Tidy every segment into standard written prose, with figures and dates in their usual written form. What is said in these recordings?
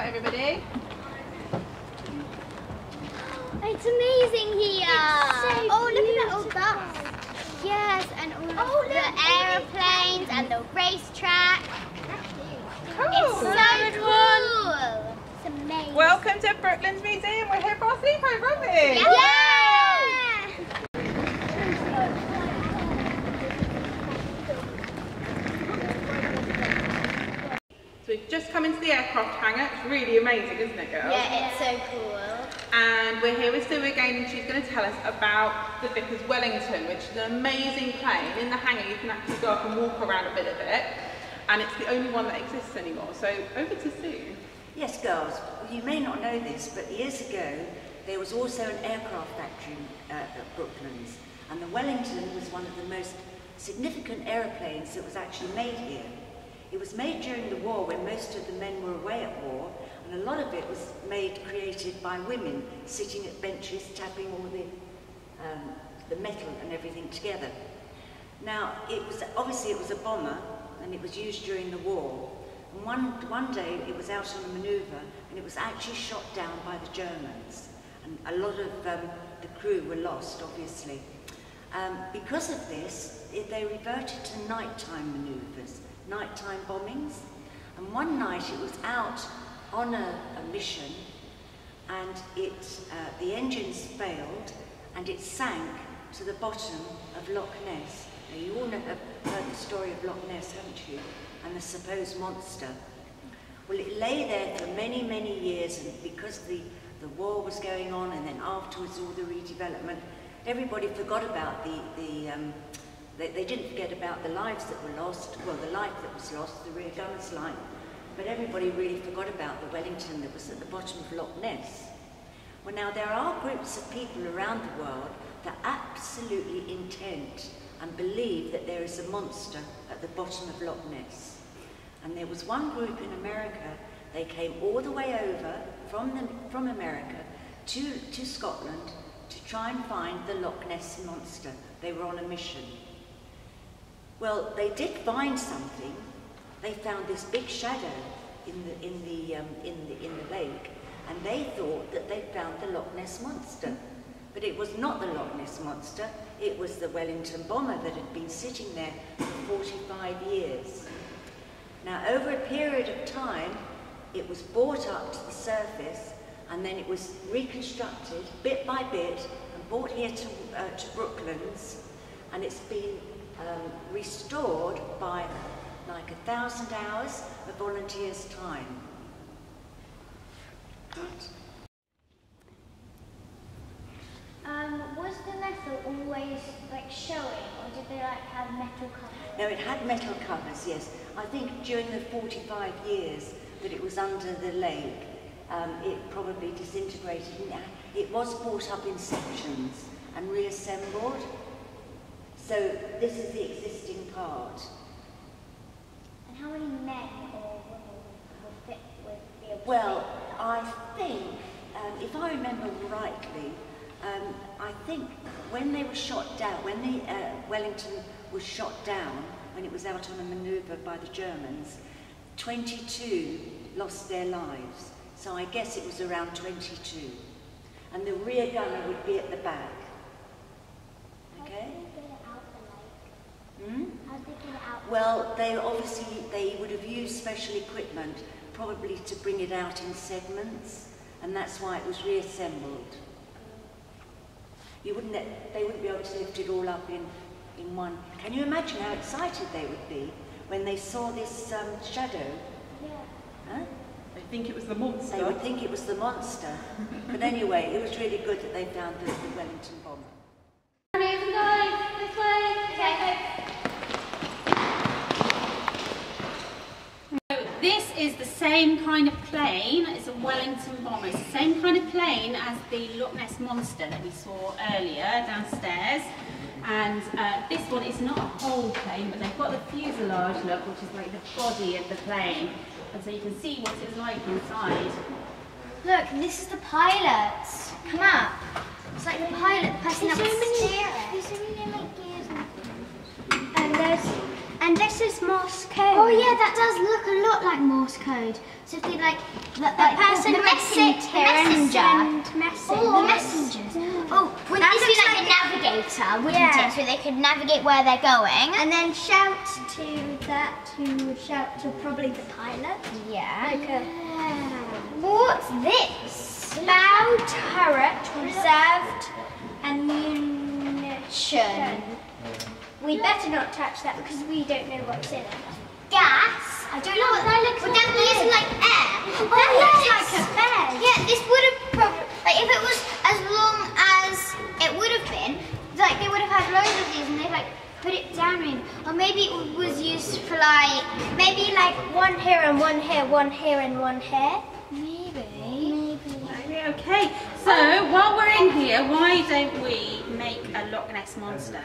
out, everybody. It's amazing here. So oh, look at that old bus. Yes, and all the aeroplanes and the racetrack. Cool. It's so cool. It's amazing. Welcome to Brooklands Museum. We're here for our sleepover, aren't we? Yeah! So we've just come into the aircraft hangar. It's really amazing, isn't it, girls? Yeah, it's so cool. And we're here with Sue again, and she's going to tell us about the Vickers Wellington, which is an amazing plane. In the hangar you can actually go up and walk around a bit of it, and it's the only one that exists anymore. So over to Sue. Yes, girls, you may not know this, but years ago there was also an aircraft factory at Brooklands, and the Wellington was one of the most significant aeroplanes that was actually made here. It was made during the war when most of the men were away at war, and a lot of it was created by women sitting at benches tapping all the metal and everything together. Now, obviously it was a bomber, and it was used during the war. And one day it was out on a manoeuvre, and it was actually shot down by the Germans, and a lot of the crew were lost, obviously. Because of this, they reverted to nighttime manoeuvres, nighttime bombings, and one night it was out on a mission, and the engines failed, and it sank to the bottom of Loch Ness. Now, you all have heard the story of Loch Ness, haven't you? And the supposed monster. Well, it lay there for many, many years, and because the war was going on, and then afterwards all the redevelopment, everybody forgot about they didn't forget about the lives that were lost, well, the life that was lost, the rear gunner's life, but everybody really forgot about the Wellington that was at the bottom of Loch Ness. Well, now, there are groups of people around the world that are absolutely intent and believe that there is a monster at the bottom of Loch Ness. And there was one group in America, they came all the way over from America to Scotland to try and find the Loch Ness monster. They were on a mission. Well, they did find something. They found this big shadow in the lake, and they thought that they'd found the Loch Ness monster. But it was not the Loch Ness monster, it was the Wellington bomber that had been sitting there for 45 years. Now, over a period of time, it was brought up to the surface, and then it was reconstructed bit by bit and brought here to Brooklands, and it's been restored by like 1,000 hours of volunteers' time. Was the metal always like showing, or did they like have metal covers? No, it had metal covers, yes. I think during the 45 years that it was under the lake, it probably disintegrated. It was brought up in sections and reassembled. So this is the existing part. And how many men or women would fit with the observation? Well, I think, if I remember rightly, I think when they were shot down, when the Wellington was shot down, when it was out on a manoeuvre by the Germans, 22 lost their lives. So I guess it was around 22. And the rear gunner would be at the back. Okay? Well, they would have used special equipment, probably to bring it out in segments, and that's why it was reassembled. They wouldn't be able to lift it all up in one. Can you imagine how excited they would be when they saw this shadow? Yeah. Huh? They think it was the monster. They would think it was the monster. But anyway, it was really good that they found the Wellington bomber. This way. Okay. This is the same kind of plane, it's a Wellington bomber, it's the same kind of plane as the Loch Ness monster that we saw earlier downstairs. And this one is not a whole plane, but they've got the fuselage look, which is like the body of the plane. And so you can see what it's like inside. Look, this is the pilot. Come up. It's like the pilot pressing up the steering. There's so many like gears. And this is Morse code. Oh yeah, that does look a lot like Morse code. So if they like The person who sit here and the messengers. Oh, would this be like a navigator, wouldn't it? So they could navigate where they're going. And then shout to that who would shout to probably the pilot. Yeah. Like a What's this? bow turret reserved ammunition. We better not touch that because we don't know what's in it. Gas? I don't know what that looks like. Would that be using like air? That looks like a bed. Yeah, this would have probably, like if it was as long as it would have been, like they would have had loads of these and they've like put it down in. Or maybe it was used for like, Maybe like one here and one here, one here and one here. maybe. Okay, so while we're in here, why don't we make a Loch Ness monster?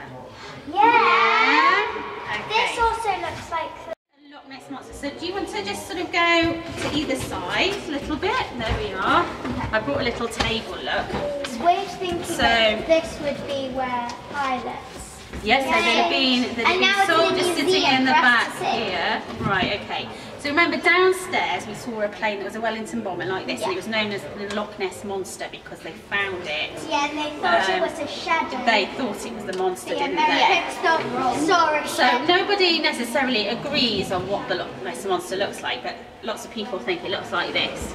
Yeah. Okay. This also looks like A Loch Ness monster. So do you want to just sort of go to either side a little bit? There we are. I brought a little table, look. we're thinking So- that this would be where pilots. Yes, so there'd have And now been it's in the soldiers sitting museum in the for us back to see. here. Right, okay. So remember downstairs we saw a plane that was a Wellington bomber like this and it was known as the Loch Ness Monster because they found it. Yeah, and they thought it was a shadow. They thought it was the monster, the didn't they? Americans saw a So shadow. nobody necessarily agrees on what the Loch Ness Monster looks like, but lots of people think it looks like this.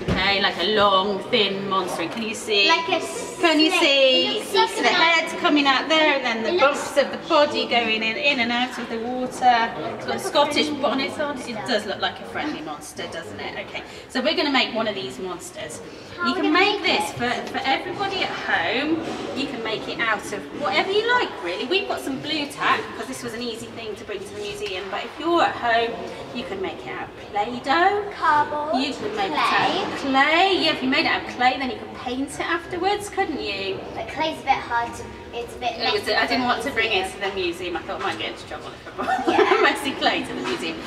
Okay, like a long, thin monster. And can you see? Like a Can you snake. see? It looks The like- head coming out there, and then the bumps of the body going in and out of the water. It's got a Scottish bonnet on. It does look like a friendly monster, doesn't it? Okay, so we're going to make one of these monsters. You can make this for everybody at home. You can make it out of whatever you like, really. We've got some blue tack because this was an easy thing to bring to the museum. But if you're at home, you can make it out of Play-Doh. Cardboard. You can make it out of clay. Yeah, if you made it out of clay, then you can paint it afterwards, couldn't you? But clay's a bit hard to, it's a bit messy. I didn't want to bring it to the museum. I thought I might get into trouble if I brought messy clay to the museum.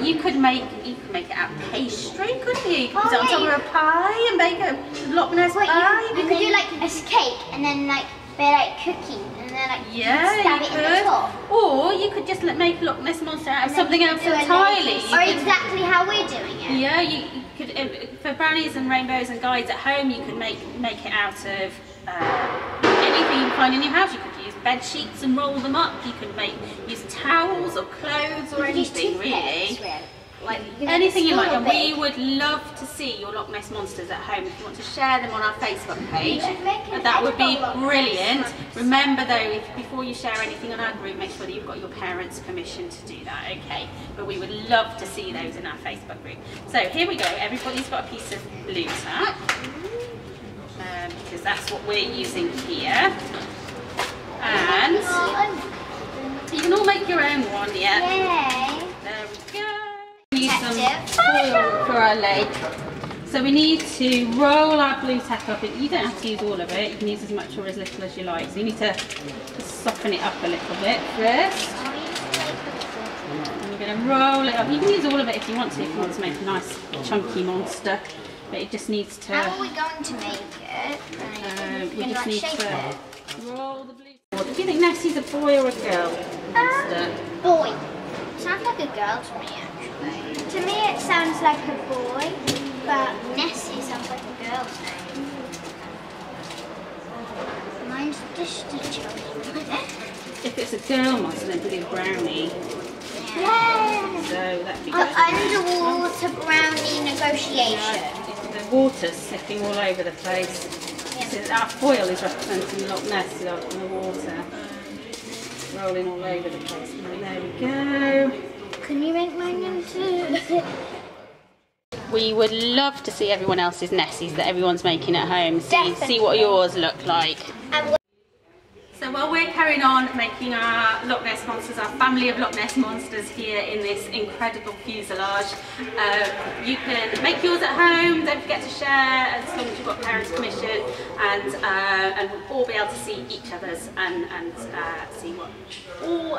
You could make it out of pastry, couldn't you? You could put it on top of a pie and make a Loch Ness pie. You could do like a cake and then like they're like cookies and then like Yeah, stab you it in the top. could. Or you could just make a Loch Ness Monster out of And then something you else could do a entirely. lace- You Or could- exactly how we're doing it. Yeah, you could, for brownies and rainbows and guides at home, you could make it out of anything you find in your house. You could use bed sheets and roll them up. You could use towels or clothes or Use anything toothpicks, really. Like Anything you like, store and we bit. would love to see your Loch Ness monsters at home. If you want to share them on our Facebook page, should make an that would be edible Loch Ness brilliant. monster. Remember though, before you share anything on our group, make sure that you've got your parents' permission to do that, okay? But we would love to see those in our Facebook group. So here we go, everybody's got a piece of blue tack, because that's what we're using here. And you can all make your own one, yeah? Yay. There we go. We need some foil for our leg. So we need to roll our blue tack up. You don't have to use all of it. You can use as much or as little as you like. So you need to soften it up a little bit first. And we're going to roll it up. You can use all of it if you want to make a nice chunky monster. But it just needs to... How are we going to make it? we Gonna, just like, need shape to roll the blue tack. Do you think Nessie's a boy or a girl monster? Boy. Sounds like a girl to me actually. To me it sounds like a boy, but Nessie sounds like a girl's name. Mine's just a children. If it's a girl monster, then it'd be a brownie. Yeah. So that'd be The underwater brownie negotiation. The water's slipping all over the place. So our foil is representing Loch Ness in the water. Rolling all over the place. Right, there we go. Can you make mine into... We would love to see everyone else's Nessies that everyone's making at home. See Definitely. what yours look like. And So while we're carrying on making our Loch Ness monsters, our family of Loch Ness monsters here in this incredible fuselage, you can make yours at home. Don't forget to share as long as you've got parents' permission, and we'll all be able to see each other's and see what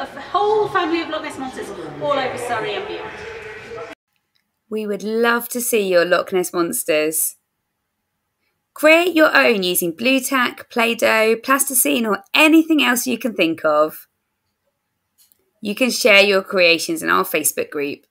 a whole family of Loch Ness monsters all over Surrey and beyond. We would love to see your Loch Ness monsters. Create your own using blue tack, Play-Doh, plasticine or anything else you can think of. You can share your creations in our Facebook group.